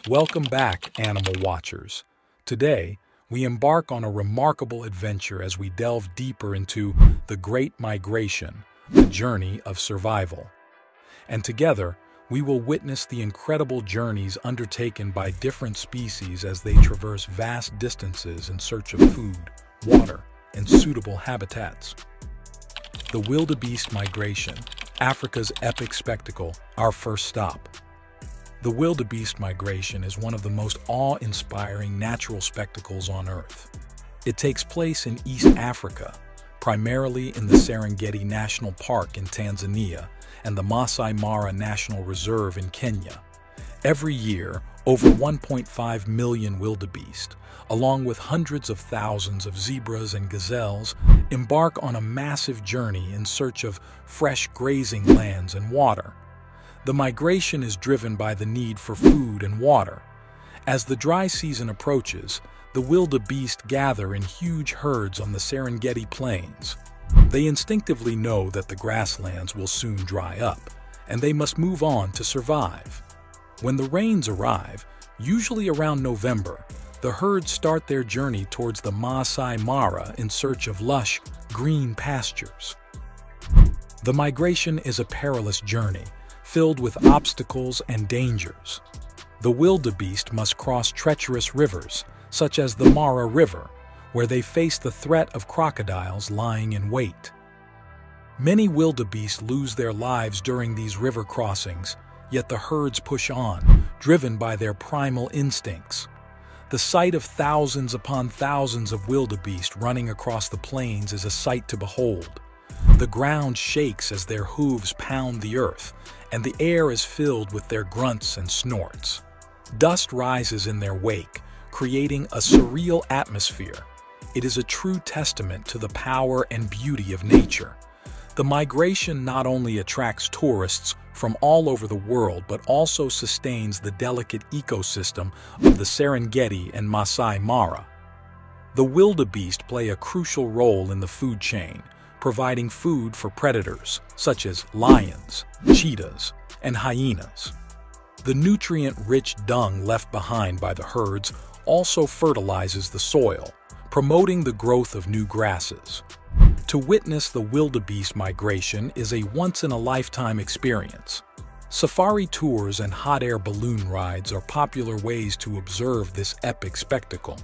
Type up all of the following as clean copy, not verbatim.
Welcome back, animal watchers. Today, we embark on a remarkable adventure as we delve deeper into the Great Migration, the journey of survival. And together, we will witness the incredible journeys undertaken by different species as they traverse vast distances in search of food, water, and suitable habitats. The Wildebeest Migration, Africa's epic spectacle, our first stop. The Wildebeest Migration is one of the most awe-inspiring natural spectacles on Earth. It takes place in East Africa, primarily in the Serengeti National Park in Tanzania and the Masai Mara National Reserve in Kenya. Every year, over 1.5 million wildebeest, along with hundreds of thousands of zebras and gazelles, embark on a massive journey in search of fresh grazing lands and water. The migration is driven by the need for food and water. As the dry season approaches, the wildebeest gather in huge herds on the Serengeti plains. They instinctively know that the grasslands will soon dry up, and they must move on to survive. When the rains arrive, usually around November, the herds start their journey towards the Masai Mara in search of lush, green pastures. The migration is a perilous journey, filled with obstacles and dangers. The wildebeest must cross treacherous rivers, such as the Mara River, where they face the threat of crocodiles lying in wait. Many wildebeest lose their lives during these river crossings, yet the herds push on, driven by their primal instincts. The sight of thousands upon thousands of wildebeest running across the plains is a sight to behold. The ground shakes as their hooves pound the earth, and the air is filled with their grunts and snorts. Dust rises in their wake, creating a surreal atmosphere. It is a true testament to the power and beauty of nature. The migration not only attracts tourists from all over the world, but also sustains the delicate ecosystem of the Serengeti and Masai Mara. The wildebeest play a crucial role in the food chain, providing food for predators such as lions, cheetahs, and hyenas. The nutrient-rich dung left behind by the herds also fertilizes the soil, promoting the growth of new grasses. To witness the wildebeest migration is a once-in-a-lifetime experience. Safari tours and hot air balloon rides are popular ways to observe this epic spectacle.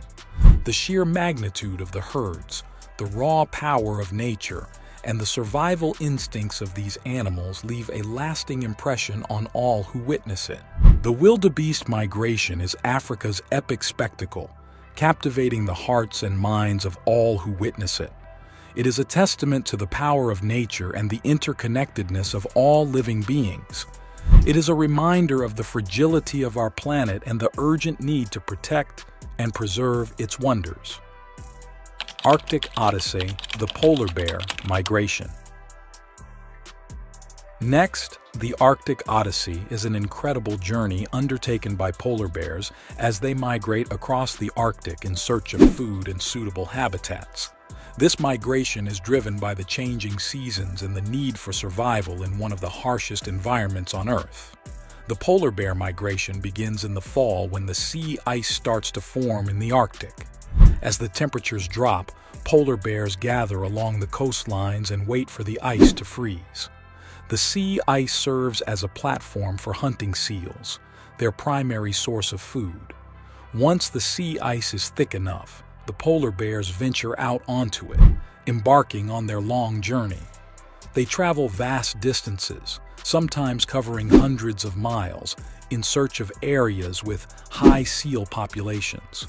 The sheer magnitude of the herds, the raw power of nature, and the survival instincts of these animals leave a lasting impression on all who witness it. The wildebeest migration is Africa's epic spectacle, captivating the hearts and minds of all who witness it. It is a testament to the power of nature and the interconnectedness of all living beings. It is a reminder of the fragility of our planet and the urgent need to protect and preserve its wonders. Arctic Odyssey, the polar bear migration. Next, the Arctic Odyssey is an incredible journey undertaken by polar bears as they migrate across the Arctic in search of food and suitable habitats. This migration is driven by the changing seasons and the need for survival in one of the harshest environments on Earth. The polar bear migration begins in the fall when the sea ice starts to form in the Arctic. As the temperatures drop, polar bears gather along the coastlines and wait for the ice to freeze. The sea ice serves as a platform for hunting seals, their primary source of food. Once the sea ice is thick enough, the polar bears venture out onto it, embarking on their long journey. They travel vast distances, sometimes covering hundreds of miles, in search of areas with high seal populations.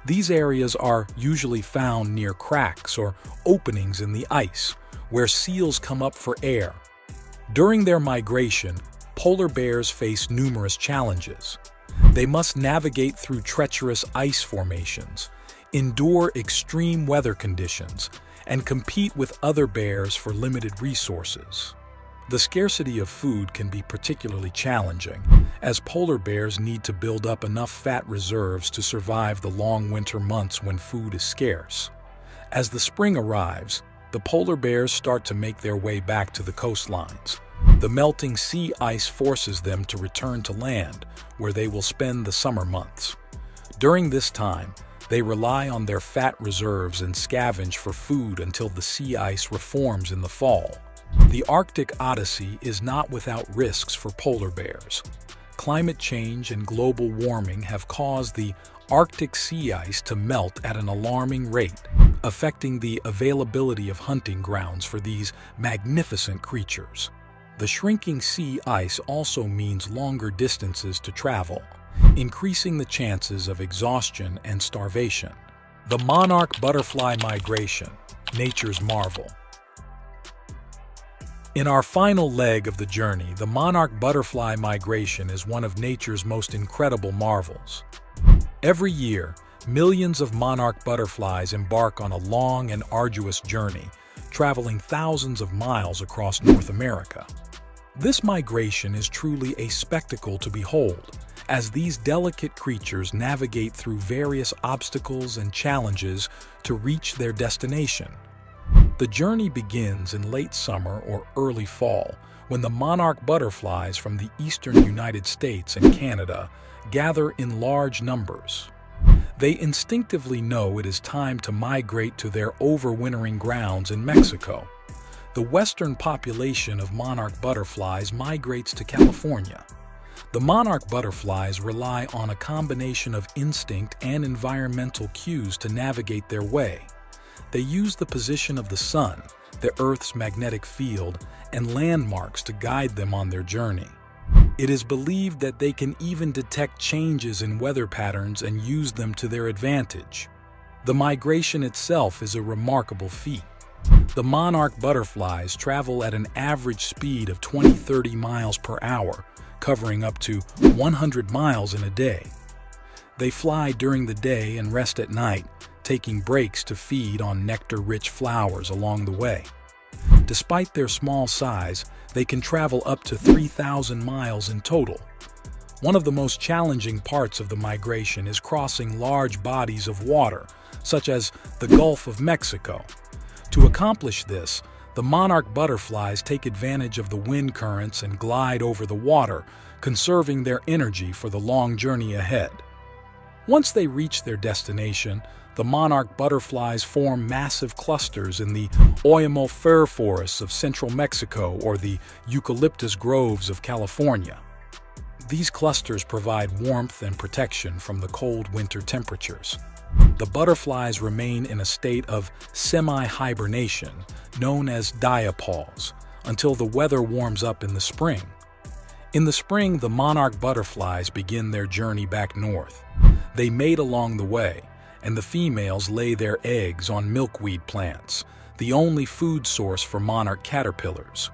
These areas are usually found near cracks or openings in the ice, where seals come up for air. During their migration, polar bears face numerous challenges. They must navigate through treacherous ice formations, endure extreme weather conditions, and compete with other bears for limited resources. The scarcity of food can be particularly challenging, as polar bears need to build up enough fat reserves to survive the long winter months when food is scarce. As the spring arrives, the polar bears start to make their way back to the coastlines. The melting sea ice forces them to return to land, where they will spend the summer months. During this time, they rely on their fat reserves and scavenge for food until the sea ice reforms in the fall. The Arctic Odyssey is not without risks for polar bears. Climate change and global warming have caused the Arctic sea ice to melt at an alarming rate, affecting the availability of hunting grounds for these magnificent creatures. The shrinking sea ice also means longer distances to travel, increasing the chances of exhaustion and starvation. The monarch butterfly migration, nature's marvel. In our final leg of the journey, the monarch butterfly migration is one of nature's most incredible marvels. Every year, millions of monarch butterflies embark on a long and arduous journey, traveling thousands of miles across North America. This migration is truly a spectacle to behold, as these delicate creatures navigate through various obstacles and challenges to reach their destination. The journey begins in late summer or early fall, when the monarch butterflies from the eastern United States and Canada gather in large numbers. They instinctively know it is time to migrate to their overwintering grounds in Mexico. The western population of monarch butterflies migrates to California. The monarch butterflies rely on a combination of instinct and environmental cues to navigate their way. They use the position of the sun, the Earth's magnetic field, and landmarks to guide them on their journey. It is believed that they can even detect changes in weather patterns and use them to their advantage. The migration itself is a remarkable feat. The monarch butterflies travel at an average speed of 20-30 miles per hour, covering up to 100 miles in a day. They fly during the day and rest at night, taking breaks to feed on nectar-rich flowers along the way. Despite their small size, they can travel up to 3,000 miles in total. One of the most challenging parts of the migration is crossing large bodies of water, such as the Gulf of Mexico. To accomplish this, the monarch butterflies take advantage of the wind currents and glide over the water, conserving their energy for the long journey ahead. Once they reach their destination, the monarch butterflies form massive clusters in the Oyamo fir forests of central Mexico or the eucalyptus groves of California. These clusters provide warmth and protection from the cold winter temperatures. The butterflies remain in a state of semi-hibernation, known as diapause, until the weather warms up in the spring. In the spring, the monarch butterflies begin their journey back north. They mate along the way, and the females lay their eggs on milkweed plants, the only food source for monarch caterpillars.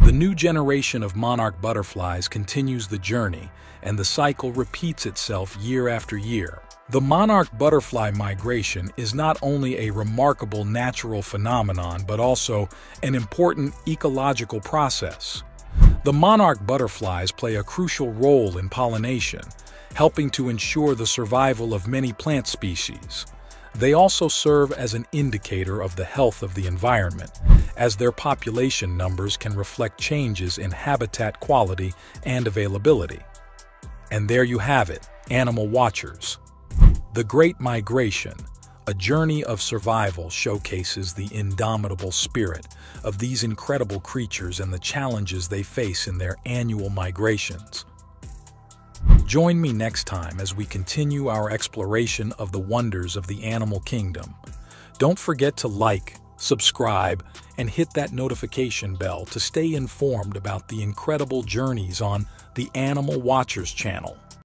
The new generation of monarch butterflies continues the journey, and the cycle repeats itself year after year. The monarch butterfly migration is not only a remarkable natural phenomenon, but also an important ecological process. The monarch butterflies play a crucial role in pollination, helping to ensure the survival of many plant species. They also serve as an indicator of the health of the environment, as their population numbers can reflect changes in habitat quality and availability. And there you have it, animal watchers. The Great Migration, a journey of survival, showcases the indomitable spirit of these incredible creatures and the challenges they face in their annual migrations. Join me next time as we continue our exploration of the wonders of the animal kingdom. Don't forget to like, subscribe, and hit that notification bell to stay informed about the incredible journeys on the Animal Watchers channel.